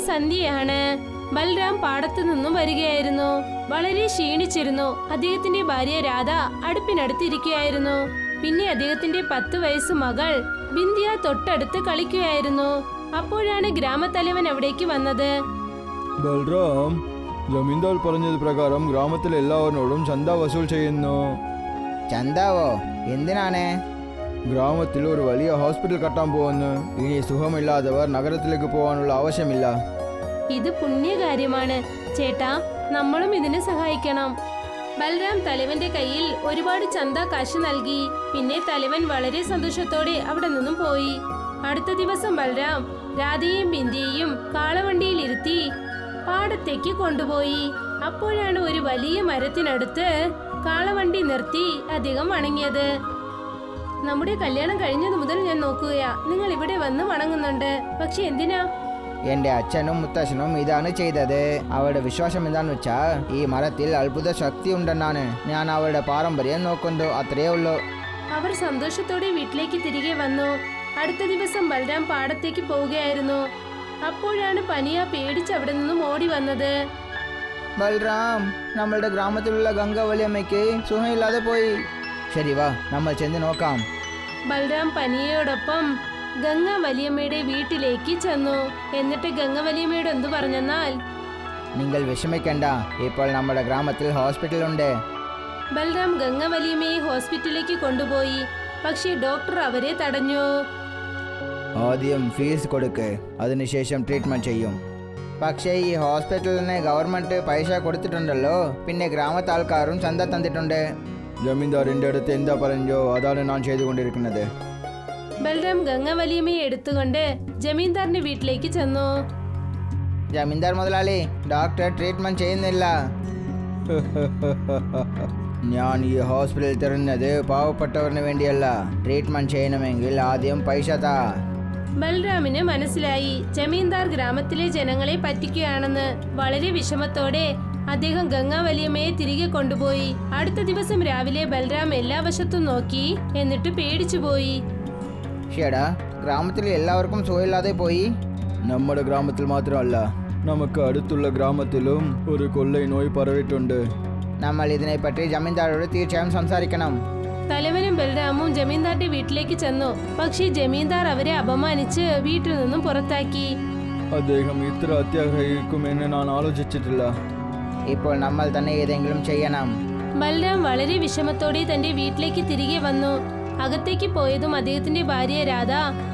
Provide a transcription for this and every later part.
സന്ധ്യയാണ്. ബൽറാം പാടത്തു നിന്നും വരികയായിരുന്നു. വളരെ ക്ഷീണിച്ചിരുന്നു. അദ്ദേഹത്തിന്റെ ഭാര്യ രാധ അടുപ്പിനടുത്തിരിക്കുകയായിരുന്നു. പിന്നെ അദ്ദേഹത്തിന്റെ 10 വയസ്സ് മകൾ ബിന്ദിയ തൊട്ടടുത്ത് കളിക്കുകയായിരുന്നു. അപ്പോഴാണ് ഗ്രാമത്തലവൻ അവിടേക്ക് വന്നത്. ബൽറാം, ജമീന്ദാർ പറഞ്ഞത് പ്രകാരം ഗ്രാമത്തിലെ എല്ലാവരോടും ചന്ത വസൂൽ ചെയ്യുന്നു. ചന്താവോ? എന്തിനാണ്? ഗ്രാമത്തിൽ ഒരു വലിയ ഹോസ്പിറ്റൽ കെട്ടാൻ പോകുന്നു. ഇനി സുഖമില്ലാത്തവർ നഗരത്തിലേക്ക് പോകാനുള്ള ആവശ്യമില്ല. ഇത് പുണ്യകാര്യമാണ് ചേട്ടാ, നമ്മളും ഇതിന് സഹായിക്കണം. ബൽറാം തലവന്റെ കയ്യിൽ ഒരുപാട് ചന്ത കാശ് നൽകി. പിന്നെ തലവൻ വളരെ സന്തോഷത്തോടെ അവിടെ നിന്നും പോയി. അടുത്ത ദിവസം ബൽറാം രാധയെയും ബിന്ദിയെയും കാളവണ്ടിയിൽ ഇരുത്തി പാടത്തേക്ക് കൊണ്ടുപോയി. അപ്പോഴാണ് ഒരു വലിയ മരത്തിനടുത്ത് കാളവണ്ടി നിർത്തി അദ്ദേഹം വണങ്ങിയത്. നമ്മുടെ കല്യാണം കഴിഞ്ഞതു മുതൽ ഞാൻ നോക്കുകയാ, നിങ്ങൾ ഇവിടെ വന്ന് വണങ്ങുന്നുണ്ട്. പക്ഷെ എന്തിനാ? എന്റെ അച്ഛനും മുത്തശ്ശനും ഇതാണ് ചെയ്തത്. അവരുടെ വിശ്വാസം എന്താന്ന് വെച്ചാ ഈ മരത്തിൽ അത്ഭുത ശക്തി ഉണ്ടെന്നാണ്. ഞാൻ അവരുടെ പാരമ്പര്യം നോക്കുന്നു, അത്രേ ഉള്ളൂ. അവർ സന്തോഷത്തോടെ വീട്ടിലേക്ക് തിരികെ വന്നു. അടുത്ത ദിവസം ബൽറാം പാടത്തേക്ക് പോവുകയായിരുന്നു. അപ്പോഴാണ് പനിയ പേടിച്ച് അവിടെ നിന്നും ഓടി വന്നത്. ബൽറാം, നമ്മളുടെ ഗ്രാമത്തിലുള്ള ഗംഗ വലിയമ്മയ്ക്ക് സുഖമില്ലാതെ പോയി. ശരി വാ, നമ്മൾ ചെന്ന് നോക്കാം. ബൽറാം പനിയയോടൊപ്പം ഗംഗ വലിയമ്മയുടെ വീട്ടിലേക്ക് ചെന്നു. എന്നിട്ട് ഗംഗ വലിയമ്മയോട് എന്തു പറഞ്ഞെന്നാൽ, നിങ്ങൾ വിഷമിക്കണ്ട, ഇപ്പോൾ നമ്മുടെ ഗ്രാമത്തിൽ ഹോസ്പിറ്റൽ ഉണ്ട്. ബൽറാം ഗംഗ വലിയമ്മയെ ഹോസ്പിറ്റലിലേക്ക് കൊണ്ടുപോയി. പക്ഷേ ഡോക്ടർ അവരെ തടഞ്ഞു. ആദ്യം ഫീസ് കൊടുക്ക്, അതിനുശേഷം ട്രീറ്റ്മെന്റ് ചെയ്യും. പക്ഷേ ഈ ഹോസ്പിറ്റലിന് ഗവൺമെന്റ് പൈസ കൊടുത്തിട്ടുണ്ടല്ലോ, പിന്നെ ഗ്രാമത്തെ ആൾക്കാരും ചന്ത തന്നിട്ടുണ്ട്. ജമീന്ദാറിന്റെ അടുത്ത് എന്താ പറഞ്ഞോ അതാണ് ഞാൻ ചെയ്തുകൊണ്ടിരിക്കുന്നത്. ബൽറാം ഗംഗ വലിയമ്മയെ എടുത്തുകൊണ്ട് ജമീന്ദാറിന്റെ വീട്ടിലേക്ക് ചെന്നു. ജമീന്ദാർ മുതലാളി, ഡോക്ടർ ട്രീറ്റ്മെന്റ് ചെയ്യുന്നില്ല. ഞാൻ ഈ ഹോസ്പിറ്റൽ തുറന്നത് പാവപ്പെട്ടവർക്ക് വേണ്ടിയല്ല. ട്രീറ്റ്മെന്റ് ചെയ്യണമെങ്കിൽ ആദ്യം പൈസ താ. ബൽറാമിന് മനസ്സിലായി ജമീന്ദാർ ഗ്രാമത്തിലെ ജനങ്ങളെ പറ്റിക്കുകയാണെന്ന്. വളരെ വിഷമത്തോടെ അദ്ദേഹം ഗംഗ വലിയമ്മയെ തിരികെ കൊണ്ടുപോയി. അടുത്ത ദിവസം രാവിലെ ബൽറാം എല്ലാ വശത്തും നോക്കി, എന്നിട്ട് പേടിച്ചുപോയി. ഷേടാ, ഗ്രാമത്തിൽ എല്ലാവർക്കും സുഖമില്ലാതെ പോയി. നമ്മുടെ ഗ്രാമത്തിൽ മാത്രമല്ല, നമുക്ക് അടുത്തുള്ള ഗ്രാമത്തിലും ഒരു കൊള്ളൈ നോയ് പരവിട്ടുണ്ട്. നമ്മൾ ഇതിനെപ്പറ്റി ജമീന്ദാരോട് തീർച്ചയായും സംസാരിക്കണം. തലവനും ബൽറാമും ജമീന്ദാറിന്റെ വീട്ടിലേക്ക് ചെന്നു. പക്ഷേ ജമീന്ദാർ അവരെ അപമാനിച്ച് വീട്ടിൽ നിന്നും പുറത്താക്കി. അദ്ദേഹം ഇത്ര അത്യാഗ്രഹിക്കുമെന്ന് ഞാൻ ആലോചിച്ചിട്ടില്ല. ഇപ്പോൾ നമ്മൾ തന്നെ ഏതെങ്കിലും ചെയ്യണം. ബൽറാം വളരെ വിഷമത്തോടെ തന്റെ വീട്ടിലേക്ക് തിരികെ വന്നു. അകത്തേക്ക് പോയതും അദ്ദേഹത്തിന്റെ ഭാര്യ രാധ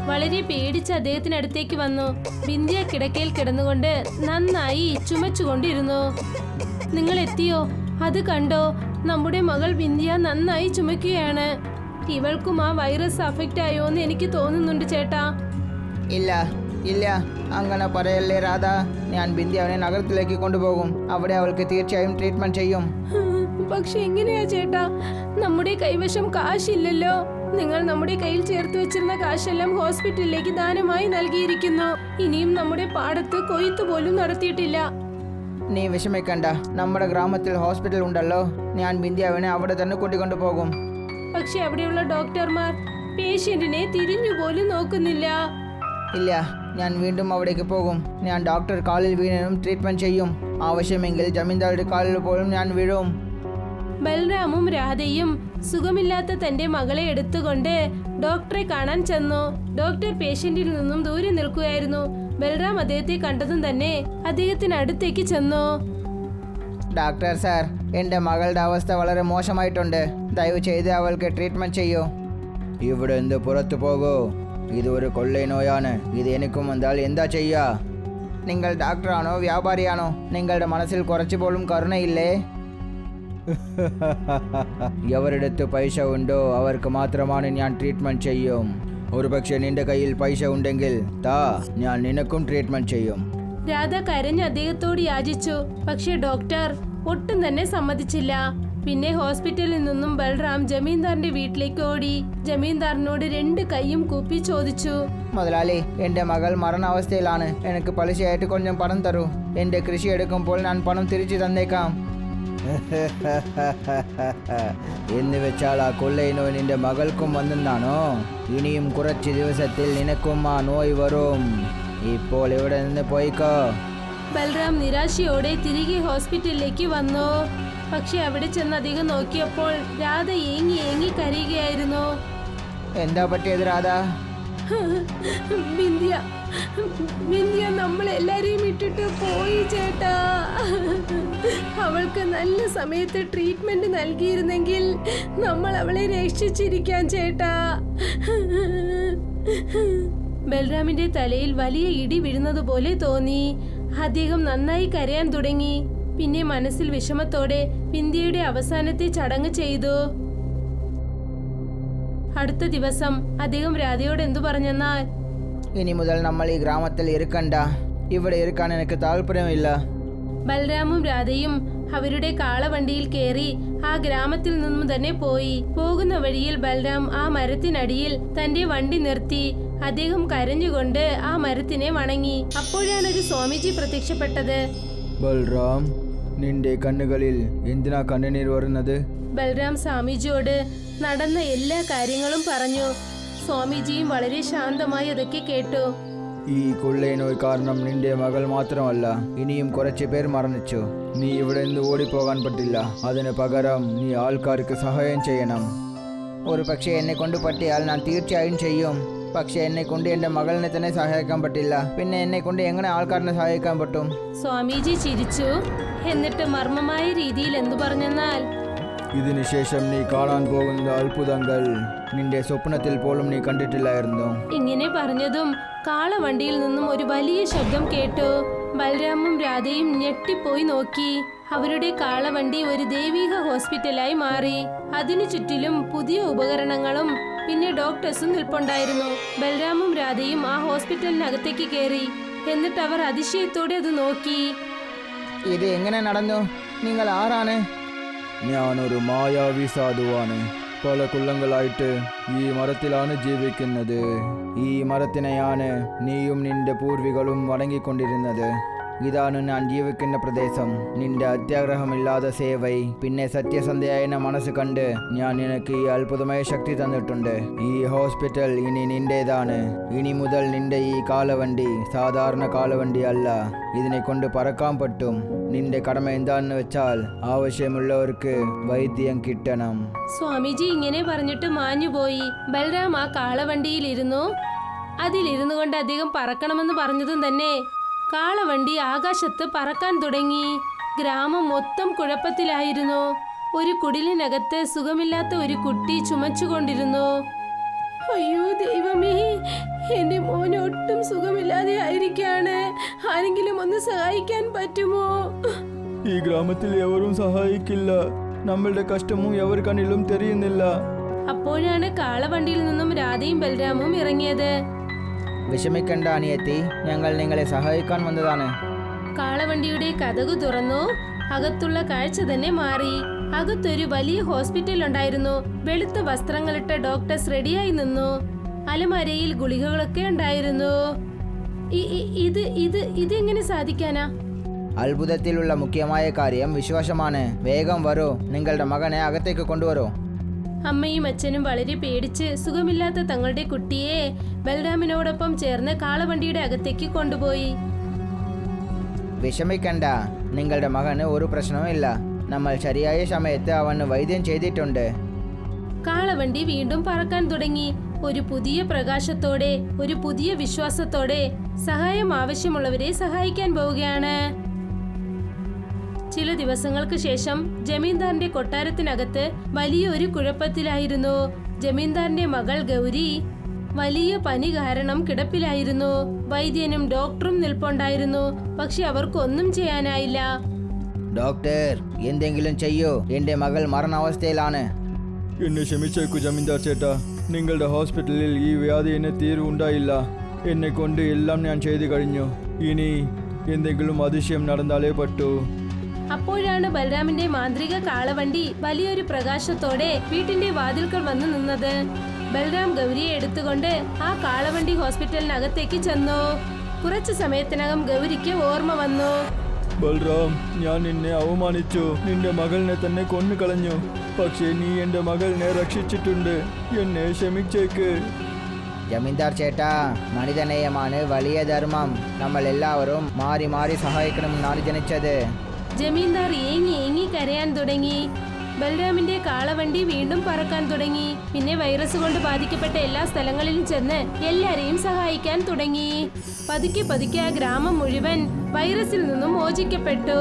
വളരെ പേടിച്ച് അദ്ദേഹത്തിനടുത്തേക്ക് വന്നു. ബിന്ദിയ കിടക്കയിൽ കിടന്നുകൊണ്ട് നന്നായി ചുമച്ചുകൊണ്ടിരുന്നു. നിങ്ങൾ എത്തിയോ? അത് കണ്ടോ? നമ്മുടെ മകൾ ബിന്ദിയ നന്നായി ചുമക്കുകയാണ്. ഇവൾക്കും ആ വൈറസ് അഫക്റ്റ് ആയോ എന്ന് എനിക്ക് തോന്നുന്നുണ്ട് ചേട്ടാ. ഇല്ല ഇല്ല, അങ്ങനെ പറയല്ലേ രാധ. ഞാൻ ബിന്ദിയവനെ നഗരത്തിലേക്ക് കൊണ്ടുപോകും. അവിടെ അവൾക്ക് തീർച്ചയായും ട്രീറ്റ്മെന്റ് ചെയ്യും. പക്ഷെ എങ്ങനെയാ ചേട്ടാ? നമ്മുടെ കൈവശം കാശില്ലല്ലോ. നിങ്ങൾ നമ്മുടെ കയ്യിൽ ചേർത്ത് വെച്ചിരുന്ന കാശെല്ലാം ഹോസ്പിറ്റലിലേക്ക് ദാനമായി നൽകിയിരിക്കുന്നു. ഇനിയും നമ്മുടെ പാടത്ത് കൊയ്ത്തു പോലും നടത്തിയിട്ടില്ല. നീ വിഷമിക്കണ്ട, നമ്മുടെ ഗ്രാമത്തിൽ ഹോസ്പിറ്റൽ ഉണ്ടല്ലോ. ഞാൻ ബിന്ദിയവനെ അവിടെ തന്നെ കൂട്ടിക്കൊണ്ടുപോകും. പക്ഷെ അവിടെയുള്ള ഡോക്ടർമാർ പേഷ്യന്റിനെ തിരിഞ്ഞു പോലും നോക്കുന്നില്ല. ഇല്ല, ഞാൻ വീണ്ടും അവിടേക്ക് പോകും. ഞാൻ ഡോക്ടർ കാലിൽ വീണും ട്രീറ്റ്മെന്റ് ചെയ്യും. ആവശ്യമെങ്കിൽ ജമീന്ദാരുടെ കാലിൽ പോലും ഞാൻ വീഴും. ബൽറാമും രാധയും സുഖമില്ലാത്ത തന്റെ മകളെ എടുത്തുകൊണ്ട് ഡോക്ടറെ കാണാൻ ചെന്നു. ഡോക്ടർ പേഷ്യന്റിൽ നിന്നും ദൂരെ നിൽക്കുകയായിരുന്നു. ബൽറാം അദ്ദേഹത്തെ കണ്ടതും തന്നെ അദ്ദേഹത്തിന് അടുത്തേക്ക് ചെന്നു. ഡോക്ടർ സാർ, എൻ്റെ മകളുടെ അവസ്ഥ വളരെ മോശമായിട്ടുണ്ട്. ദയവ് ചെയ്ത് അവൾക്ക് ട്രീറ്റ്മെന്റ് ചെയ്യൂ. ഇവിടെ എന്ത് പുറത്തു പോകൂ. ഇത് ഒരു കൊള്ളൈ നോയാണ്. ഇത് എനിക്കും വന്നാൽ എന്താ ചെയ്യാ? നിങ്ങൾ ഡോക്ടറാണോ വ്യാപാരിയാണോ? നിങ്ങളുടെ മനസ്സിൽ കുറച്ചു പോലും കരുണയില്ലേ? എവരിടത്ത് പൈസ ഉണ്ടോ അവർക്ക് മാത്രമാണ് ഞാൻ ട്രീറ്റ്മെന്റ് ചെയ്യും. ഒരുപക്ഷെ നിന്റെ കയ്യിൽ പൈസ ഉണ്ടെങ്കിൽ താ, ഞാൻ നിനക്കും ട്രീറ്റ്മെന്റ് ചെയ്യും. രാധ കരഞ്ഞ് അദ്ദേഹത്തോട് യാചിച്ചു. പക്ഷെ ഡോക്ടർ ഒട്ടും തന്നെ സമ്മതിച്ചില്ല. പിന്നെ ഹോസ്പിറ്റലിൽ നിന്നും ബൽറാം ജമീന്ദാറിന്റെ വീട്ടിലേക്ക് ഓടി. ജമീന്ദാറിനോട് 2 കൈയും കൂപ്പി ചോദിച്ചു, മുതലാളി, എൻ്റെ മകൾ മരണാവസ്ഥയിലാണ്. എനിക്ക് പലിശയായിട്ട് കുറഞ്ഞം പണം തരൂ. എൻ്റെ കൃഷി എടുക്കുമ്പോൾ ഞാൻ പണം തിരിച്ചു തന്നേക്കാം. എന്ന് വെച്ചാൽ ആ കൊള്ളൈ നോയ് നിന്റെ മകൾക്കും വന്നെന്നാണോ? ഇനിയും കുറച്ച് ദിവസത്തിൽ നിനക്കും ആ നോയ് വരും. ഇപ്പോൾ ഇവിടെ നിന്ന് പോയിക്കോ. ബൽറാം നിരാശയോടെ തിരികെ ഹോസ്പിറ്റലിലേക്ക് വന്നു. പക്ഷെ അവിടെ ചെന്ന് അധികം നോക്കിയപ്പോൾ രാധ ഏങ്ങി ഏങ്ങി കരയുകയായിരുന്നു. എന്താ പറ്റിയത് രാധ? ബിന്ദിയ ബിന്ദിയ നമ്മളെല്ലാരെയും ഇട്ടിട്ട് പോയി ചേട്ടാ. അവൾക്ക് നല്ല സമയത്ത് ട്രീറ്റ്മെന്റ് നൽകിയിരുന്നെങ്കിൽ നമ്മൾ അവളെ രക്ഷിച്ചിരിക്കാൻ ചേട്ടാ. ബൽറാമിന്റെ തലയിൽ വലിയ ഇടി വീഴുന്നത് പോലെ തോന്നി. അദ്ദേഹം നന്നായി കരയാൻ തുടങ്ങി. പിന്നെ മനസ്സിൽ വിഷമത്തോടെ ബിന്ദിയയുടെ അവസാനത്തെ ചടങ്ങ് ചെയ്തു. അടുത്ത ദിവസം അദ്ദേഹം രാധയോട് എന്തു പറഞ്ഞെന്നാൽ, ഇനി മുതൽ നമ്മൾ ഈ ഗ്രാമത്തിൽ ഇരിക്കണ്ട. ഇവിടെ ഇരിക്കാൻ എനിക്ക് താല്പര്യമില്ല. ബൽറാമും രാധയും അവരുടെ കാളവണ്ടിയിൽ കയറി ആ ഗ്രാമത്തിൽ നിന്നും തന്നെ പോയി. പോകുന്ന വഴിയിൽ ബൽറാം ആ മരത്തിനടിയിൽ തന്റെ വണ്ടി നിർത്തി. അദ്ദേഹം കരഞ്ഞുകൊണ്ട് ആ മരത്തിനെ വണങ്ങി. അപ്പോഴാണ് ഒരു സ്വാമിജി പ്രത്യക്ഷപ്പെട്ടത്. ബൽറാം, നിന്റെ കണ്ണുകളിൽ എന്തിനാ കണ്ണുനീർ വരുന്നത്? ബൽറാം സ്വാമിജിയോട് നടന്ന എല്ലാ കാര്യങ്ങളും പറഞ്ഞു. സ്വാമിജിയും വളരെ ശാന്തമായി അതൊക്കെ കേട്ടു. ഈ കൊള്ളൈനോയ് കാരണം നിന്റെ മകൾ മാത്രമല്ല, ഇനിയും കുറച്ച് പേർ മരണിച്ചു. നീ ഇവിടെ നിന്ന് ഓടിപ്പോകാൻ പറ്റില്ല. അതിന് പകരം നീ ആൾക്കാർക്ക് സഹായം ചെയ്യണം. ഒരു പക്ഷേ എന്നെ കൊണ്ട് പറ്റിയാൽ ഞാൻ തീർച്ചയായും ചെയ്യും. പക്ഷെ എന്നെ കൊണ്ട് എൻ്റെ മകളിനെ തന്നെ സഹായിക്കാൻ പറ്റില്ല. പിന്നെ എന്നെ കൊണ്ട് എങ്ങനെ ആൾക്കാരനെ സഹായിക്കാൻ പറ്റും? സ്വാമിജി ചിരിച്ചു. എന്നിട്ട് മർമ്മമായ രീതിയിൽ എന്തു പറഞ്ഞെന്നാൽ, ഇതിനുശേഷം നീ കാണാൻ പോകുന്ന അത്ഭുതങ്ങൾ നിന്റെ സ്വപ്നത്തിൽ പോലും നീ കണ്ടിട്ടില്ലായിരുന്നു. ഇങ്ങനെ പറഞ്ഞതും കാളവണ്ടിയിൽ നിന്നും ഒരു വലിയ ശബ്ദം കേട്ടു. ബൽറാമും രാധയും ഞെട്ടിപ്പോയി നോക്കി. അവരുടെ കാളവണ്ടി ഒരു ദൈവിക ഹോസ്പിറ്റലായി മാറി. അതിനു ചുറ്റിലും പുതിയ ഉപകരണങ്ങളും പിന്നെ ഡോക്ടേഴ്സും നിൽപ്പുണ്ടായിരുന്നു. ബൽറാമും രാധയും ആ ഹോസ്പിറ്റലിനകത്തേക്ക് കയറി. എന്നിട്ട് അവർ അതിശയത്തോടെ അത് നോക്കി. ഇത് എങ്ങനെ നടന്നു? നിങ്ങൾ ആരാണ്? ഞാനൊരു മായാവി സാധുവാണ്. പല കൊല്ലങ്ങളായിട്ട് ഈ മരത്തിലാണ് ജീവിക്കുന്നത്. ഈ മരത്തിനെയാണ് നീയും നിന്റെ പൂർവികളും വണങ്ങിക്കൊണ്ടിരുന്നത്. ഇതാണ് ഞാൻ ജീവിക്കുന്ന പ്രദേശം. നിന്റെ അത്യാഗ്രഹമില്ലാത്ത സേവൈ പിന്നെ സത്യസന്ധയായ മനസ്സ് കണ്ട് ഞാൻ നിനക്ക് ഈ അത്ഭുതമായ ശക്തി തന്നിട്ടുണ്ട്. ഈ ഹോസ്പിറ്റൽ ഇനി നിന്റേതാണ്. ഇനി മുതൽ നിന്റെ ഈ കാളവണ്ടി സാധാരണ കാളവണ്ടി അല്ല. ഇതിനെ കൊണ്ട് പറക്കാൻ പറ്റും. നിന്റെ കടമ എന്താണെന്ന് വെച്ചാൽ ആവശ്യമുള്ളവർക്ക് വൈദ്യം കിട്ടണം. സ്വാമിജി ഇങ്ങനെ പറഞ്ഞിട്ട് മാഞ്ഞുപോയി. ബൽറാം ആ കാളവണ്ടിയിൽ ഇരുന്നു. അതിലിരുന്നു കൊണ്ട് അദ്ദേഹം പറക്കണമെന്ന് പറഞ്ഞതും തന്നെ കാളവണ്ടി ആകാശത്ത് പറക്കാൻ തുടങ്ങി. ഗ്രാമം മൊത്തം കുഴപ്പത്തിലായിരുന്നു. ഒരു കുടിലിനകത്ത് സുഖമില്ലാത്ത ഒരു കുട്ടി ചുമച്ചുകൊണ്ടിരുന്നു. അയ്യോ ദൈവമേ, എന്റെ മോന് ഒട്ടും സുഖമില്ലാതെ ആയിരിക്കാണ്. ആരെങ്കിലും ഒന്ന് സഹായിക്കാൻ പറ്റുമോ? ഈ ഗ്രാമത്തിൽ എവരും സഹായിക്കില്ല. നമ്മളുടെ കഷ്ടവും എവർ കണ്ണിലും തെരിയുന്നില്ല. അപ്പോഴാണ് കാളവണ്ടിയിൽ നിന്നും രാധയും ബൽറാമും ഇറങ്ങിയത്. വിഷമിക്കണ്ട അനിയത്തി, ഞങ്ങൾ നിങ്ങളെ സഹായിക്കാൻ വന്നതാണ്. കാളവണ്ടിയുടെ കതകു തുറന്നു. അകത്തുള്ള കാഴ്ച തന്നെ മാറി. അകത്തൊരു വലിയ ഹോസ്പിറ്റൽ ഉണ്ടായിരുന്നു. വെളുത്ത വസ്ത്രങ്ങളിട്ട ഡോക്ടേഴ്സ് റെഡിയായി നിന്നു. അലമാരയിൽ ഗുളികകളൊക്കെ ഉണ്ടായിരുന്നു. ഇതെങ്ങനെ സാധിക്കാനാ? അത്ഭുതത്തിലുള്ള മുഖ്യമായ കാര്യം വിശ്വാസമാണ്. വേഗം വരൂ, നിങ്ങളുടെ മകനെ അകത്തേക്ക് കൊണ്ടുവരൂ. അമ്മയും അച്ഛനും വളരെ പേടിച്ച് സുഖമില്ലാത്ത തങ്ങളുടെ കുട്ടിയെ ബൽറാമിനോടൊപ്പം ചേർന്ന് കാളവണ്ടിയുടെ അകത്തേക്ക് കൊണ്ടുപോയി. വിഷമിക്കണ്ട, നിങ്ങളുടെ മകന് ഒരു പ്രശ്നവുമില്ല. നമ്മൾ ശരിയായ സമയത്ത് അവന് വൈദ്യം ചെയ്തിട്ടുണ്ട്. കാളവണ്ടി വീണ്ടും പറക്കാൻ തുടങ്ങി. ഒരു പുതിയ പ്രകാശത്തോടെ, ഒരു പുതിയ വിശ്വാസത്തോടെ സഹായം ആവശ്യമുള്ളവരെ സഹായിക്കാൻ പോവുകയാണ്. ചില ദിവസങ്ങൾക്ക് ശേഷം ജമീന്ദാറിന്റെ കൊട്ടാരത്തിനകത്ത് വലിയൊരു കുഴപ്പത്തിലായിരുന്നു. ജമീന്ദാറിന്റെ മകൾ ഗൗരി വലിയ പനി കാരണം കിടപ്പിലായിരുന്നു. വൈദ്യനും ഡോക്ടറും നിൽപ്പുണ്ടായിരുന്നു. പക്ഷെ അവർക്കൊന്നും ചെയ്യാനായില്ല. ഡോക്ടർ, എന്തെങ്കിലും ചെയ്യൂ, എന്റെ മകൾ മരണാവസ്ഥയിലാണ്. എന്നെ ക്ഷമിച്ചേക്കു ജമീന്ദാർ ചേട്ടാ. നിങ്ങളുടെ ഹോസ്പിറ്റലിൽ ഈ വ്യാധിന് തീരുണ്ടായില്ല. എന്നെ കൊണ്ട് എല്ലാം ഞാൻ ചെയ്തു കഴിഞ്ഞു. ഇനി എന്തെങ്കിലും അതിശയം നടന്നാലേ പറ്റൂ. അപ്പോഴാണ് ബൽറാമിന്റെ മാന്ത്രിക കാളവണ്ടി വലിയൊരു പ്രകാശത്തോടെ വീട്ടിന്റെ വാതിൽക്കൽ വന്നു നിന്നത്. ബൽറാം ഗൗരിയെ എടുത്തുകൊണ്ട് ആ കാളവണ്ടി ഹോസ്പിറ്റലിനകത്തേക്ക് ചെന്നു. കുറച്ചു സമയത്തിനകം ഗൗരിക്ക് ഓർമ്മ വന്നു. ബൽറാം, ഞാൻ നിന്നെ അവമാനിച്ചു. നിന്റെ മകളിനെ തന്നെ കൊന്നുകളഞ്ഞു. പക്ഷേ നീ എൻ്റെ മകളിനെ രക്ഷിച്ചിട്ടുണ്ട്. എന്നെ ക്ഷമിച്ചേക്ക്. ജമീന്ദാർ ചേട്ടാ, മനിതനേയമാണ് വലിയ ധർമ്മം. നമ്മൾ എല്ലാവരും മാറി മാറി സഹായിക്കണമെന്നാണ് ജനിച്ചത്. ജമീന്ദാർ ഏങ്ങി ഏങ്ങി കരയാൻ തുടങ്ങി. ബൽറാമിന്റെ കാളവണ്ടി വീണ്ടും പറക്കാൻ തുടങ്ങി. പിന്നെ വൈറസ് കൊണ്ട് ബാധിക്കപ്പെട്ട എല്ലാ സ്ഥലങ്ങളിലും ചെന്ന് എല്ലാരെയും സഹായിക്കാൻ തുടങ്ങി. പതുക്കെ പതുക്കെ ആ ഗ്രാമം മുഴുവൻ വൈറസിൽ നിന്നും മോചിക്കപ്പെട്ടു.